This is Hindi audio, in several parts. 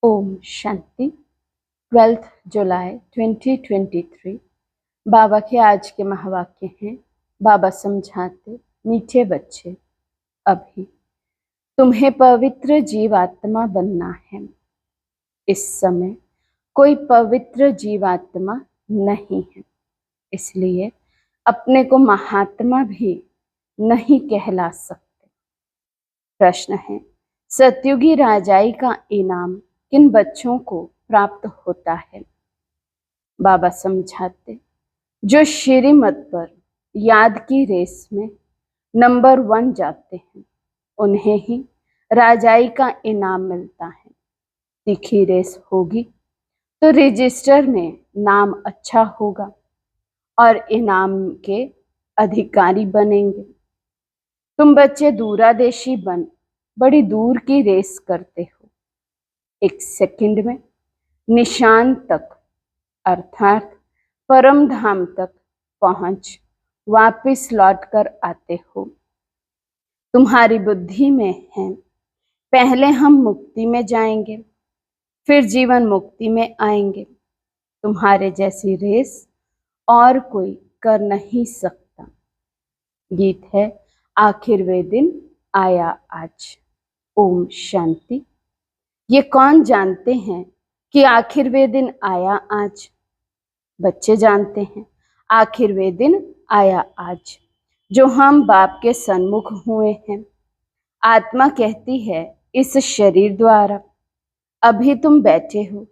ओम शांति। 12 जुलाई 2023 बाबा के आज के महावाक्य हैं। बाबा समझाते, मीठे बच्चे, अभी तुम्हें पवित्र जीवात्मा बनना है। इस समय कोई पवित्र जीवात्मा नहीं है, इसलिए अपने को महात्मा भी नहीं कहला सकते। प्रश्न है, सतयुगी राजाई का इनाम किन बच्चों को प्राप्त होता है? बाबा समझाते, जो श्रीमत पर याद की रेस में नंबर 1 जाते हैं, उन्हें ही राजाई का इनाम मिलता है। तीखी रेस होगी तो रजिस्टर में नाम अच्छा होगा और इनाम के अधिकारी बनेंगे। तुम बच्चे दूरादेशी बन बड़ी दूर की रेस करते हो। 1 सेकंड में निशान तक अर्थात परम धाम तक पहुंच वापिस लौट कर आते हो। तुम्हारी बुद्धि में है, पहले हम मुक्ति में जाएंगे, फिर जीवन मुक्ति में आएंगे। तुम्हारे जैसी रेस और कोई कर नहीं सकता। गीत है, आखिर वे दिन आया आज। ओम शांति। ये कौन जानते हैं कि आखिर वे दिन आया आज? बच्चे जानते हैं, आखिर वे दिन आया आज जो हम बाप के सन्मुख हुए हैं। आत्मा कहती है इस शरीर द्वारा। अभी तुम बैठे हो,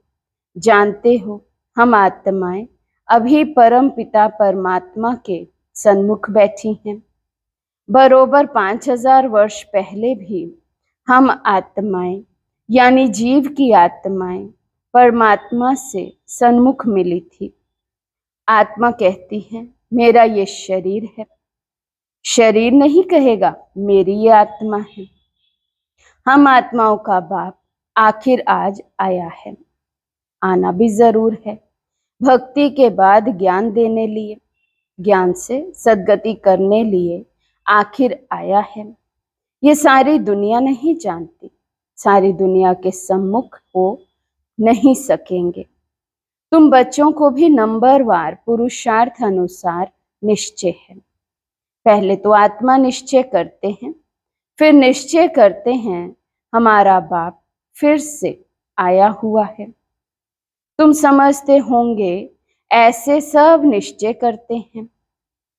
जानते हो हम आत्माएं अभी परम पिता परमात्मा के सन्मुख बैठी हैं। बरोबर 5000 वर्ष पहले भी हम आत्माएं यानी जीव की आत्माएं परमात्मा से सन्मुख मिली थी। आत्मा कहती है मेरा ये शरीर है। शरीर नहीं कहेगा मेरी ये आत्मा है। हम आत्माओं का बाप आखिर आज आया है। आना भी जरूर है, भक्ति के बाद ज्ञान देने लिए, ज्ञान से सद्गति करने लिए आखिर आया है। ये सारी दुनिया नहीं जानती, सारी दुनिया के सम्मुख हो नहीं सकेंगे। तुम बच्चों को भी नंबरवार पुरुषार्थ अनुसार निश्चय है। पहले तो आत्मा निश्चय करते हैं, फिर निश्चय करते हैं हमारा बाप फिर से आया हुआ है। तुम समझते होंगे ऐसे सब निश्चय करते हैं,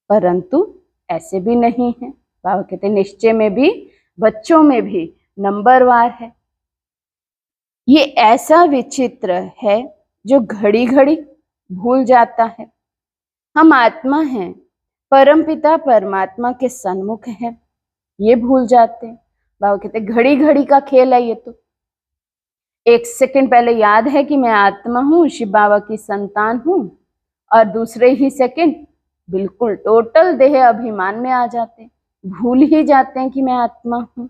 परंतु ऐसे भी नहीं है। बाबा कहते निश्चय में भी बच्चों में भी नंबरवार है। ये ऐसा विचित्र है जो घड़ी घड़ी भूल जाता है। हम आत्मा हैं, परमपिता परमात्मा के सन्मुख हैं, ये भूल जाते हैं। बाबा कहते घड़ी घड़ी का खेल है ये तो। 1 सेकंड पहले याद है कि मैं आत्मा हूँ, शिव बाबा की संतान हूँ, और दूसरे ही सेकंड बिल्कुल टोटल देह अभिमान में आ जाते हैं, भूल ही जाते हैं कि मैं आत्मा हूँ।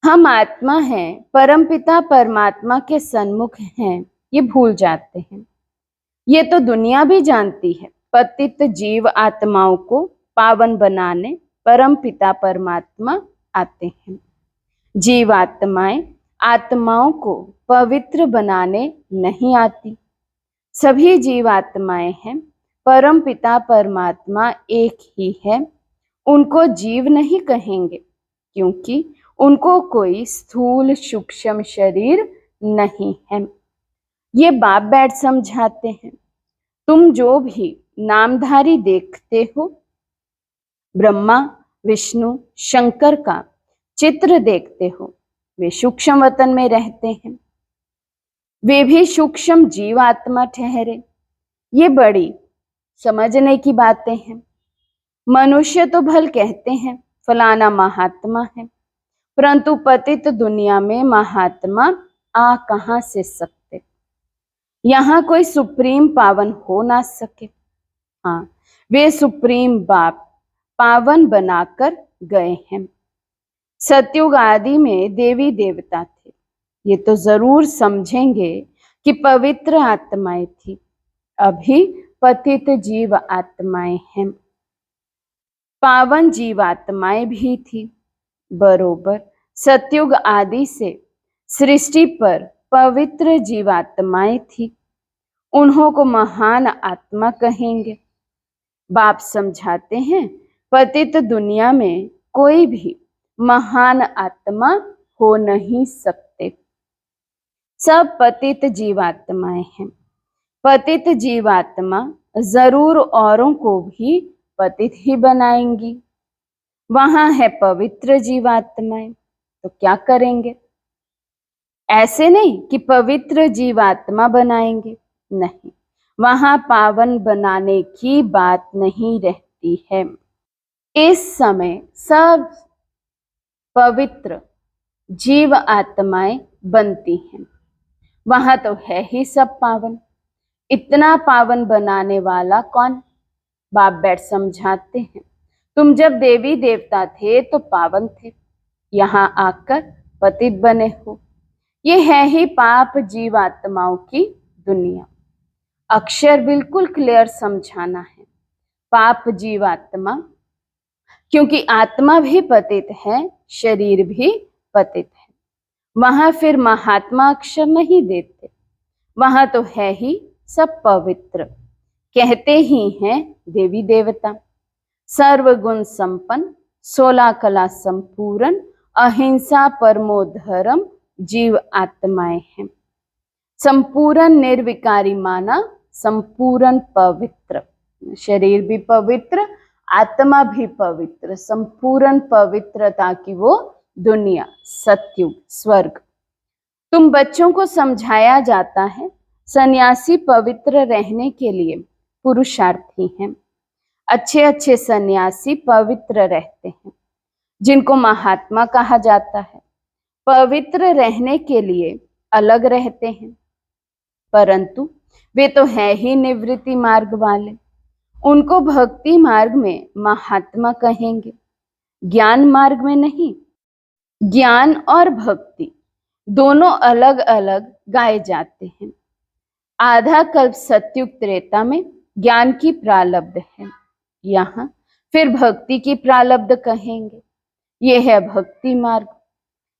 हम आत्मा हैं, परमपिता परमात्मा के सन्मुख हैं, ये भूल जाते हैं। ये तो दुनिया भी जानती है। पतित जीव आत्माओं को पावन बनाने परम पिता परमात्मा आते हैं। जीव आत्माएं आत्माओं को पवित्र बनाने नहीं आती। सभी जीव आत्माएं हैं, परम पिता परमात्मा एक ही है। उनको जीव नहीं कहेंगे क्योंकि उनको कोई स्थूल सूक्ष्म शरीर नहीं है। ये बाप बैठ समझाते हैं, तुम जो भी नामधारी देखते हो, ब्रह्मा विष्णु शंकर का चित्र देखते हो, वे सूक्ष्म वतन में रहते हैं। वे भी सूक्ष्म जीवात्मा ठहरे। ये बड़ी समझने की बातें हैं। मनुष्य तो भल कहते हैं फलाना महात्मा है, परंतु पतित दुनिया में महात्मा आ कहां से सकते? यहाँ कोई सुप्रीम पावन हो ना सके। हाँ, वे सुप्रीम बाप पावन बनाकर गए हैं। सतयुग आदि में देवी देवता थे, ये तो जरूर समझेंगे कि पवित्र आत्माएं थी। अभी पतित जीव आत्माएं हैं। पावन जीवात्माएं भी थी। बरोबर सतयुग आदि से सृष्टि पर पवित्र जीवात्माएं थी, उन्हों को महान आत्मा कहेंगे। बाप समझाते हैं, पतित दुनिया में कोई भी महान आत्मा हो नहीं सकते, सब पतित जीवात्माएं हैं। पतित जीवात्मा जरूर औरों को भी पतित ही बनाएंगी। वहां है पवित्र जीवात्माएं, तो क्या करेंगे? ऐसे नहीं कि पवित्र जीवात्मा बनाएंगे, नहीं, वहां पावन बनाने की बात नहीं रहती है। इस समय सब पवित्र जीव आत्माएं बनती हैं, वहां तो है ही सब पावन। इतना पावन बनाने वाला कौन? बाप बैठ समझाते हैं, तुम जब देवी देवता थे तो पावन थे, यहाँ आकर पतित बने हो। ये है ही पाप जीवात्माओं की दुनिया। अक्षर बिल्कुल क्लियर समझाना है। पाप जीवात्मा, क्योंकि आत्मा भी पतित है, शरीर भी पतित है। वहां फिर महात्मा अक्षर नहीं देते, वहां तो है ही सब पवित्र। कहते ही हैं देवी देवता, सर्वगुण संपन्न, 16 कला संपूर्ण, अहिंसा परमो धर्म जीव आत्माएं हैं। संपूर्ण निर्विकारी माना, संपूर्ण पवित्र, शरीर भी पवित्र, आत्मा भी पवित्र, संपूर्ण पवित्रता की वो दुनिया, सत्युग, स्वर्ग। तुम बच्चों को समझाया जाता है, सन्यासी पवित्र रहने के लिए पुरुषार्थी हैं। अच्छे अच्छे सन्यासी पवित्र रहते हैं, जिनको महात्मा कहा जाता है। पवित्र रहने के लिए अलग रहते हैं, परंतु वे तो है ही निवृत्ति मार्ग वाले, उनको भक्ति मार्ग में महात्मा कहेंगे, ज्ञान मार्ग में नहीं। ज्ञान और भक्ति दोनों अलग अलग गाए जाते हैं। आधा कल्प सत्युग त्रेता में ज्ञान की प्रारब्ध है, यहाँ फिर भक्ति की प्रारब्ध कहेंगे। ये है भक्ति मार्ग।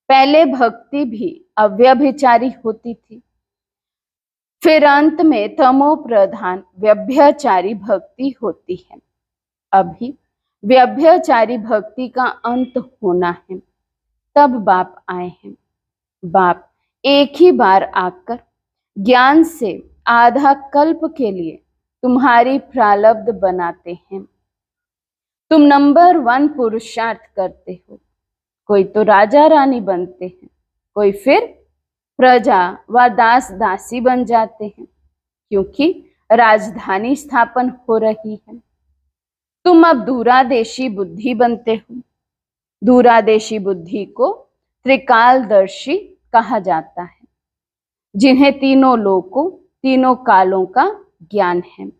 पहले भक्ति भी अव्यभिचारी होती थी, फिर अंत में तमो प्रधान व्यभिचारी भक्ति होती है। अभी व्यभिचारी भक्ति का अंत होना है, तब बाप आए हैं। बाप एक ही बार आकर ज्ञान से आधा कल्प के लिए तुम्हारी प्रारब्ध बनाते हैं। तुम नंबर 1 पुरुषार्थ करते हो। कोई तो राजा रानी बनते हैं, कोई फिर प्रजा व दास दासी बन जाते हैं, क्योंकि राजधानी स्थापन हो रही है। तुम अब दूरादेशी बुद्धि बनते हो। दूरादेशी बुद्धि को त्रिकालदर्शी कहा जाता है, जिन्हें तीनों लोकों, तीनों कालों का ज्ञान है,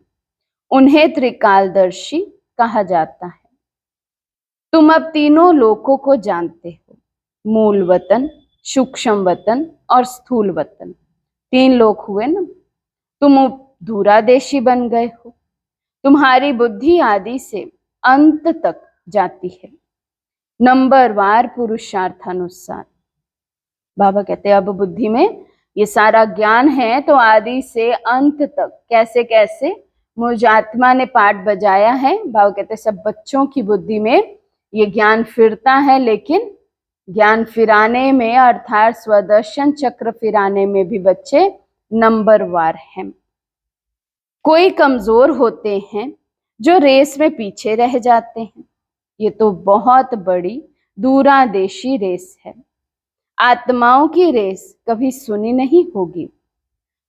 उन्हें त्रिकालदर्शी कहा जाता है। तुम अब तीनों लोकों को जानते हो, मूल वतन, सूक्ष्म वतन और स्थूल वतन, 3 लोक हुए ना। तुम दूरादेशी बन गए हो। तुम्हारी बुद्धि आदि से अंत तक जाती है, नंबरवार पुरुषार्थानुसार। बाबा कहते हैं अब बुद्धि में ये सारा ज्ञान है, तो आदि से अंत तक कैसे कैसे मुझ आत्मा ने पाठ बजाया है। बाबा कहते सब बच्चों की बुद्धि में ये ज्ञान फिरता है, लेकिन ज्ञान फिराने में अर्थात स्वदर्शन चक्र फिराने में भी बच्चे नंबरवार हैं। कोई कमजोर होते हैं जो रेस में पीछे रह जाते हैं। ये तो बहुत बड़ी दूरादेशी रेस है। आत्माओं की रेस कभी सुनी नहीं होगी।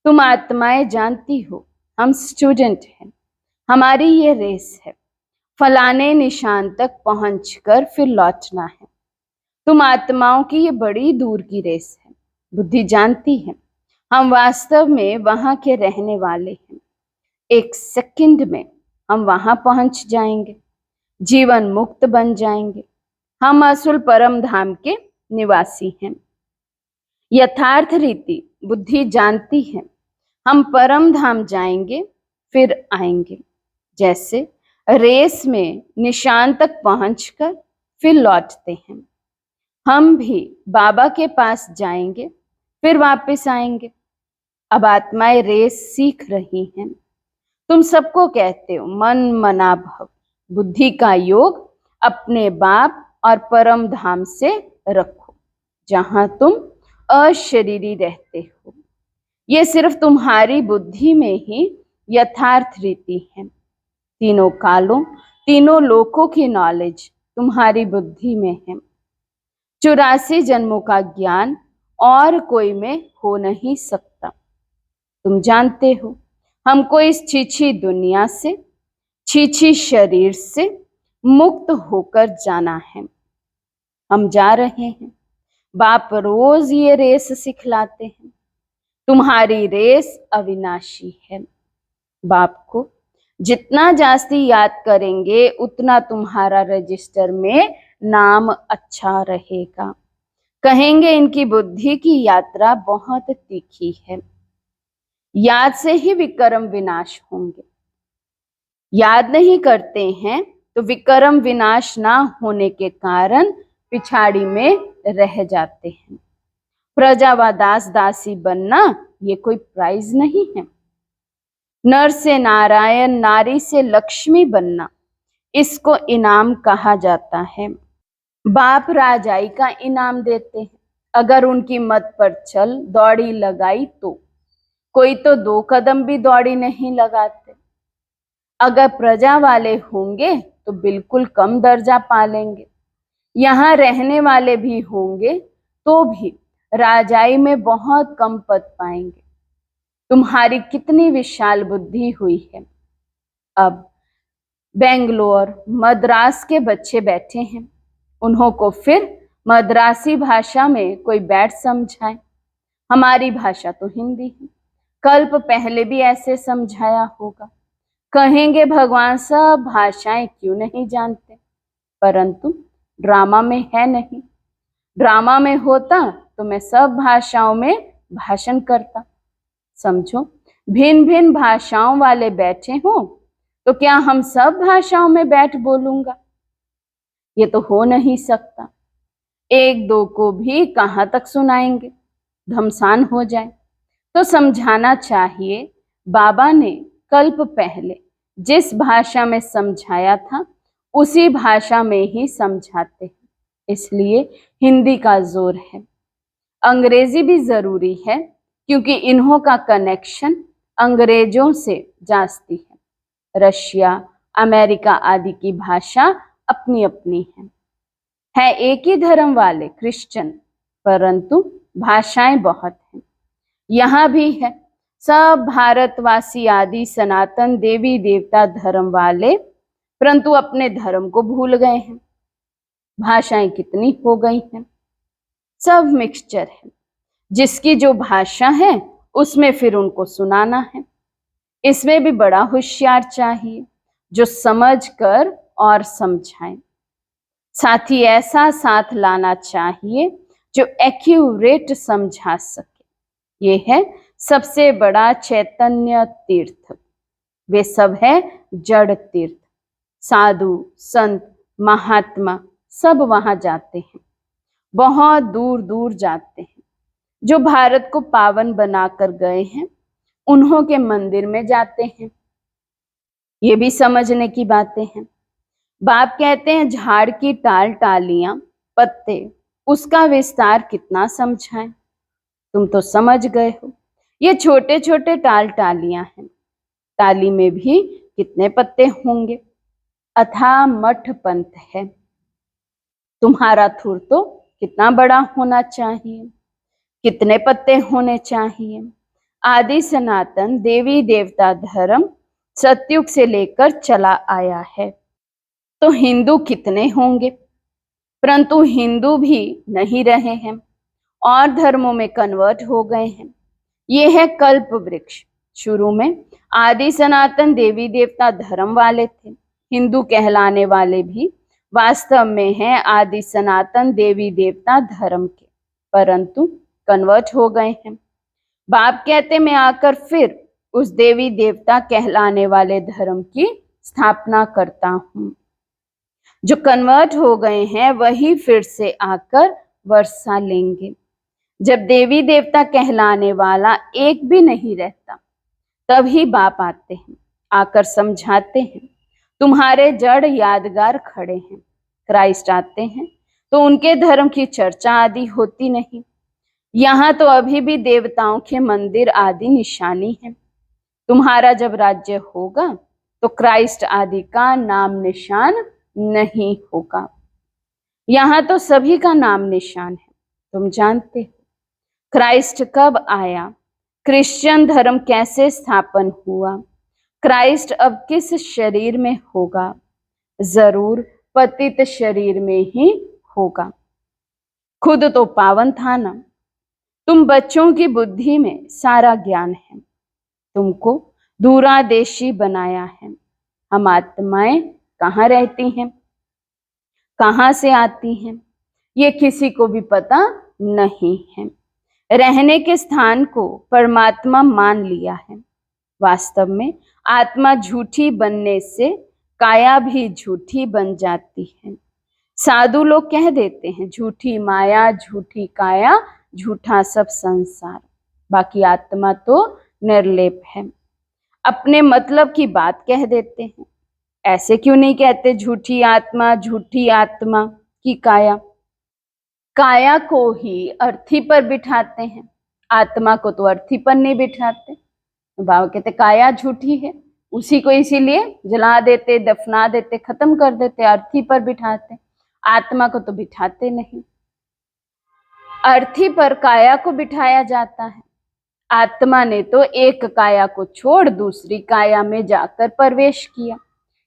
तुम आत्माएं जानती हो, हम स्टूडेंट हैं, हमारी ये रेस है, फलाने निशान तक पहुंचकर फिर लौटना है। तुम आत्माओं की ये बड़ी दूर की रेस है। बुद्धि जानती है हम वास्तव में वहां के रहने वाले हैं। 1 सेकंड में हम वहां पहुंच जाएंगे, जीवन मुक्त बन जाएंगे। हम असुल परम धाम के निवासी हैं। यथार्थ रीति बुद्धि जानती है हम परम धाम जाएंगे फिर आएंगे। जैसे रेस में निशान तक पहुंचकर फिर लौटते हैं, हम भी बाबा के पास जाएंगे फिर वापस आएंगे। अब आत्माएं रेस सीख रही हैं। तुम सबको कहते हो मन मना भव, बुद्धि का योग अपने बाप और परम धाम से रखो, जहां तुम अशरीरी रहते हो। ये सिर्फ तुम्हारी बुद्धि में ही यथार्थ रीति है। तीनों कालों, तीनों लोकों की नॉलेज तुम्हारी बुद्धि में है। 84 जन्मों का ज्ञान और कोई में हो नहीं सकता। तुम जानते हो, हमको इस छीछी दुनिया से, छीछी शरीर से मुक्त होकर जाना है। हम जा रहे हैं। बाप रोज ये रेस सिखलाते हैं। तुम्हारी रेस अविनाशी है। बाप को जितना जास्ती याद करेंगे उतना तुम्हारा रजिस्टर में नाम अच्छा रहेगा। कहेंगे इनकी बुद्धि की यात्रा बहुत तीखी है। याद से ही विक्रम विनाश होंगे। याद नहीं करते हैं तो विक्रम विनाश ना होने के कारण पिछाड़ी में रह जाते हैं। प्रजा व दास दासी बनना ये कोई प्राइज नहीं है। नर से नारायण, नारी से लक्ष्मी बनना, इसको इनाम कहा जाता है। बाप राजाई का इनाम देते हैं। अगर उनकी मत पर चल दौड़ी लगाई तो कोई तो 2 कदम भी दौड़ी नहीं लगाते। अगर प्रजा वाले होंगे तो बिल्कुल कम दर्जा पालेंगे। यहाँ रहने वाले भी होंगे तो भी राजाई में बहुत कम पद पाएंगे। तुम्हारी कितनी विशाल बुद्धि हुई है। अब बेंगलोर, मद्रास के बच्चे बैठे हैं। उन्हों को फिर मद्रासी भाषा में कोई बैठ समझाए। हमारी भाषा तो हिंदी है। कल्प पहले भी ऐसे समझाया होगा। कहेंगे भगवान सब भाषाएं क्यों नहीं जानते, परंतु ड्रामा में है नहीं। ड्रामा में होता तो मैं सब भाषाओं में भाषण करता। समझो, भिन्न भिन्न भाषाओं वाले बैठे हो तो क्या हम सब भाषाओं में बैठ बोलूंगा? ये तो हो नहीं सकता। 1-2 को भी कहाँ तक सुनाएंगे, घमसान हो जाए। तो समझाना चाहिए। बाबा ने कल्प पहले जिस भाषा में समझाया था उसी भाषा में ही समझाते हैं, इसलिए हिंदी का जोर है। अंग्रेजी भी जरूरी है क्योंकि इन्हों का कनेक्शन अंग्रेजों से जास्ती है। रशिया, अमेरिका आदि की भाषा अपनी अपनी है एक ही धर्म वाले क्रिश्चियन, परंतु भाषाएं बहुत हैं। यहाँ भी है सब भारतवासी आदि सनातन देवी देवता धर्म वाले, परंतु अपने धर्म को भूल गए हैं। भाषाएं कितनी हो गई हैं, सब मिक्सचर है। जिसकी जो भाषा है उसमें फिर उनको सुनाना है। इसमें भी बड़ा होशियार चाहिए जो समझ कर और समझाए। साथ ही ऐसा साथ लाना चाहिए जो एक्यूरेट समझा सके। ये है सबसे बड़ा चैतन्य तीर्थ। वे सब है जड़ तीर्थ। साधु, संत, महात्मा सब वहां जाते हैं, बहुत दूर दूर जाते हैं। जो भारत को पावन बनाकर गए हैं उन्हों के मंदिर में जाते हैं। ये भी समझने की बातें हैं। बाप कहते हैं झाड़ की टाल टालियां, पत्ते, उसका विस्तार कितना समझाएं। तुम तो समझ गए हो। ये छोटे छोटे टाल टालियां हैं। टाली में भी कितने पत्ते होंगे। अथाह मठ पंथ है। तुम्हारा थुर तो कितना बड़ा होना चाहिए, कितने पत्ते होने चाहिए। आदि सनातन देवी देवता धर्म सतयुग से लेकर चला आया है, तो हिंदू कितने होंगे, परंतु हिंदू भी नहीं रहे हैं और धर्मों में कन्वर्ट हो गए हैं। ये है कल्प वृक्ष। शुरू में आदि सनातन देवी देवता धर्म वाले थे। हिंदू कहलाने वाले भी वास्तव में हैं आदि सनातन देवी देवता धर्म के, परंतु कन्वर्ट हो गए हैं। बाप कहते मैं आकर फिर उस देवी देवता कहलाने वाले धर्म की स्थापना करता हूं। जो कन्वर्ट हो गए हैं वही फिर से आकर वर्षा लेंगे। जब देवी देवता कहलाने वाला एक भी नहीं रहता, तभी बाप आते हैं, आकर समझाते हैं। तुम्हारे जड़ यादगार खड़े हैं। क्राइस्ट आते हैं तो उनके धर्म की चर्चा आदि होती नहीं। यहाँ तो अभी भी देवताओं के मंदिर आदि निशानी है। तुम्हारा जब राज्य होगा तो क्राइस्ट आदि का नाम निशान नहीं होगा। यहाँ तो सभी का नाम निशान है। तुम जानते हो क्राइस्ट कब आया, क्रिश्चियन धर्म कैसे स्थापन हुआ, क्राइस्ट अब किस शरीर में होगा? जरूर पतित शरीर में ही होगा। खुद तो पावन था ना। तुम बच्चों की बुद्धि में सारा ज्ञान है। तुमको दूरादेशी बनाया है। हम आत्माएं कहाँ रहती हैं, कहाँ से आती हैं, ये किसी को भी पता नहीं है। रहने के स्थान को परमात्मा मान लिया है। वास्तव में आत्मा झूठी बनने से काया भी झूठी बन जाती है। साधु लोग कह देते हैं झूठी माया, झूठी काया, झूठा सब संसार। बाकी आत्मा तो निर्लेप है। अपने मतलब की बात कह देते हैं। ऐसे क्यों नहीं कहते झूठी आत्मा, झूठी आत्मा की काया? काया को ही अर्थी पर बिठाते हैं, आत्मा को तो अर्थी पर नहीं बिठाते। बाबा कहते काया झूठी है, उसी को इसीलिए जला देते, दफना देते, खत्म कर देते, अर्थी पर बिठाते। आत्मा को तो बिठाते नहीं। अर्थी पर काया को बिठाया जाता है। आत्मा ने तो एक काया को छोड़ दूसरी काया में जाकर प्रवेश किया।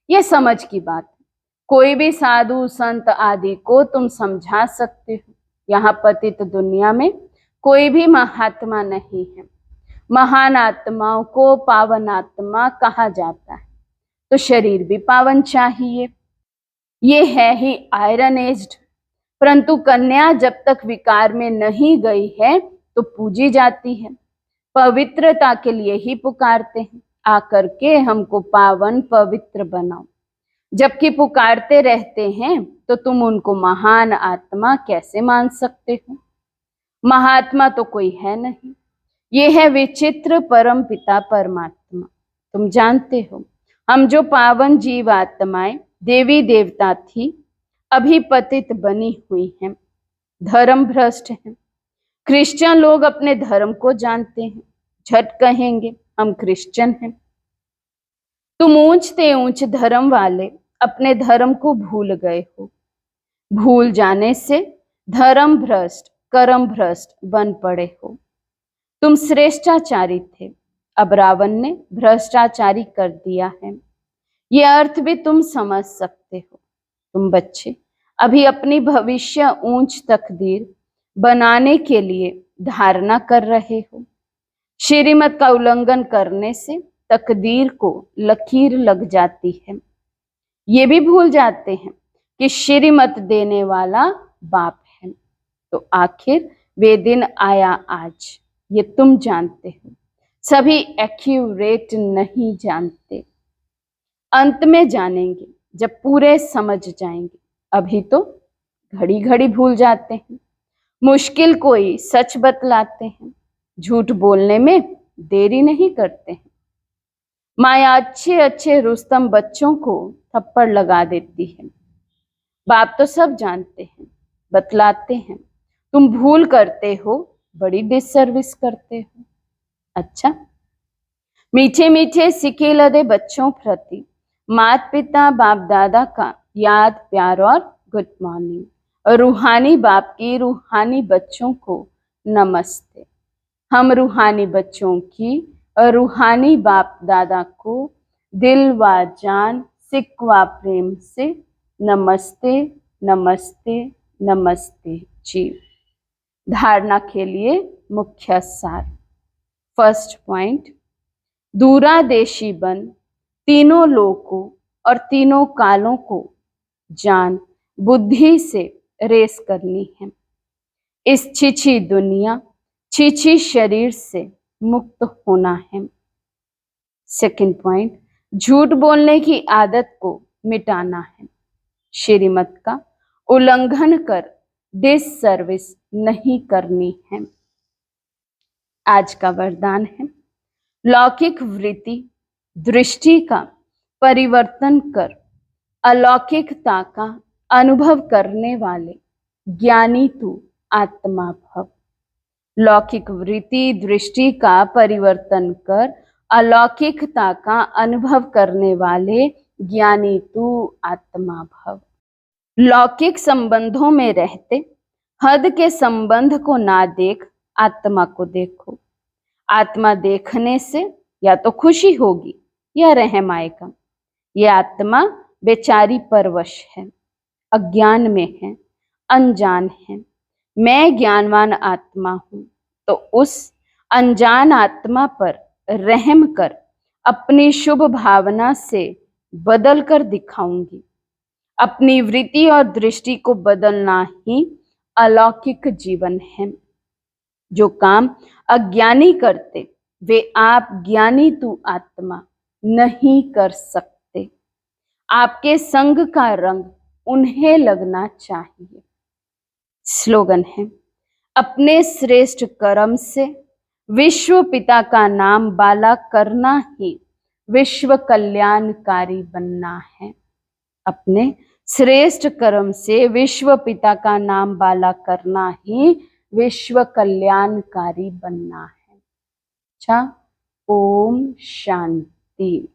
ये समझ की बात है। कोई भी साधु संत आदि को तुम समझा सकते हो। यहाँ पतित दुनिया में कोई भी महात्मा नहीं है। महान आत्माओं को पावन आत्मा कहा जाता है, तो शरीर भी पावन चाहिए। ये है ही आयरन एज्ड। परंतु कन्या जब तक विकार में नहीं गई है तो पूजी जाती है। पवित्रता के लिए ही पुकारते हैं, आकर के हमको पावन पवित्र बनाओ। जबकि पुकारते रहते हैं तो तुम उनको महान आत्मा कैसे मान सकते हो? महात्मा तो कोई है नहीं। ये है विचित्र परम पिता परमात्मा। तुम जानते हो हम जो पावन जीव आत्माएं देवी देवता थी, अभी पतित बनी हुई हैं, धर्म भ्रष्ट हैं। क्रिश्चियन लोग अपने धर्म को जानते हैं, झट कहेंगे हम क्रिश्चियन हैं। तुम ऊंचते ऊंच धर्म वाले अपने धर्म को भूल गए हो। भूल जाने से धर्म भ्रष्ट, कर्म भ्रष्ट बन पड़े हो। तुम श्रेष्ठाचारी थे, अब रावण ने भ्रष्टाचारी कर दिया है। ये अर्थ भी तुम समझ सकते हो। तुम बच्चे अभी अपनी भविष्य ऊंच तकदीर बनाने के लिए धारणा कर रहे हो। श्रीमत का उल्लंघन करने से तकदीर को लकीर लग जाती है। ये भी भूल जाते हैं कि श्रीमत देने वाला बाप है। तो आखिर वे दिन आया आज, ये तुम जानते हो। सभी एक्यूरेट नहीं जानते, अंत में जानेंगे जब पूरे समझ जाएंगे। अभी तो घड़ी घड़ी भूल जाते हैं। मुश्किल कोई सच बतलाते हैं, झूठ बोलने में देरी नहीं करते हैं। माया अच्छे अच्छे रुस्तम बच्चों को थप्पड़ लगा देती है। बाप तो सब जानते हैं, बतलाते हैं। तुम भूल करते हो, बड़ी डिससर्विस करते हो। अच्छा, मीठे मीठे सिके लदे बच्चों प्रति माता पिता बाप दादा का याद प्यार और गुड मॉर्निंग। और रूहानी बाप की रूहानी बच्चों को नमस्ते। हम रूहानी बच्चों की और रूहानी बाप दादा को दिल व जान सिक व प्रेम से नमस्ते नमस्ते नमस्ते जी। धारणा के लिए मुख्य सार। फर्स्ट पॉइंट, दूरादेशी बन तीनों लोकों और तीनों कालों को जान बुद्धि से रेस करनी है। इस छिछी दुनिया छिछी शरीर से मुक्त होना है। सेकंड पॉइंट, झूठ बोलने की आदत को मिटाना है। श्रीमत का उल्लंघन कर डिस सर्विस नहीं करनी है। आज का वरदान है, लौकिक वृत्ति दृष्टि का परिवर्तन कर अलौकिकता का अनुभव करने वाले ज्ञानी तू आत्मा भव। लौकिक वृत्ति दृष्टि का परिवर्तन कर अलौकिकता का अनुभव करने वाले ज्ञानी तू आत्मा भव। लौकिक संबंधों में रहते हद के संबंध को ना देख आत्मा को देखो। आत्मा देखने से या तो खुशी होगी या रहम आएगा। ये आत्मा बेचारी परवश है, अज्ञान में है, अनजान है। मैं ज्ञानवान आत्मा हूं, तो उस अनजान आत्मा पर रहम कर अपनी शुभ भावना से बदल कर दिखाऊंगी। अपनी वृत्ति और दृष्टि को बदलना ही अलौकिक जीवन है। जो काम अज्ञानी करते वे आप ज्ञानी तू आत्मा नहीं कर सकते। आपके संग का रंग उन्हें लगना चाहिए। स्लोगन है, अपने श्रेष्ठ कर्म से विश्व पिता का नाम बाला करना ही विश्व कल्याणकारी बनना है। अपने श्रेष्ठ कर्म से विश्व पिता का नाम बाला करना ही विश्व कल्याणकारी बनना है। अच्छा, ओम शांति।